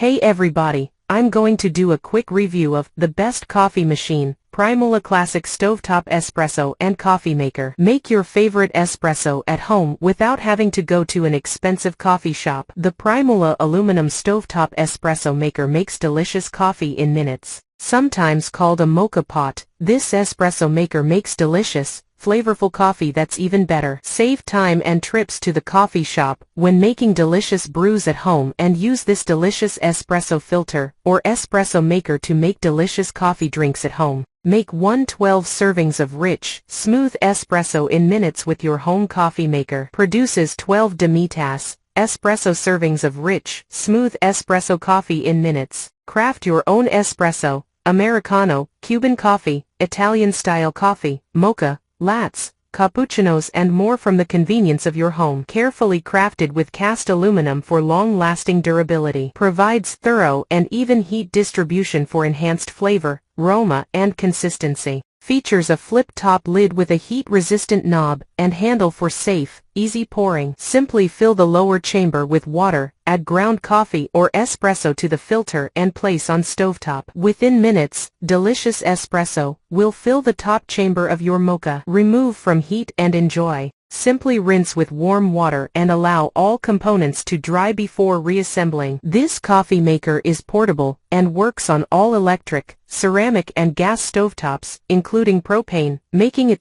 Hey everybody, I'm going to do a quick review of the best coffee machine, Primula Classic Stovetop Espresso and Coffee Maker. Make your favorite espresso at home without having to go to an expensive coffee shop. The Primula aluminum stovetop espresso maker makes delicious coffee in minutes. Sometimes called a mocha pot, this espresso maker makes delicious, flavorful coffee that's even better. Save time and trips to the coffee shop when making delicious brews at home, and use this delicious espresso filter or espresso maker to make delicious coffee drinks at home. Make 12 servings of rich, smooth espresso in minutes with your home coffee maker. Produces 12 demitas, espresso servings of rich, smooth espresso coffee in minutes. Craft your own espresso, Americano, Cuban coffee, Italian-style coffee, mocha, lattes, cappuccinos and more from the convenience of your home. Carefully crafted with cast aluminum for long-lasting durability. Provides thorough and even heat distribution for enhanced flavor, aroma, and consistency. Features a flip-top lid with a heat-resistant knob and handle for safe, easy pouring. Simply fill the lower chamber with water, add ground coffee or espresso to the filter and place on stovetop. Within minutes, delicious espresso will fill the top chamber of your mocha. Remove from heat and enjoy. Simply rinse with warm water and allow all components to dry before reassembling. This coffee maker is portable and works on all electric, ceramic and gas stovetops, including propane, making it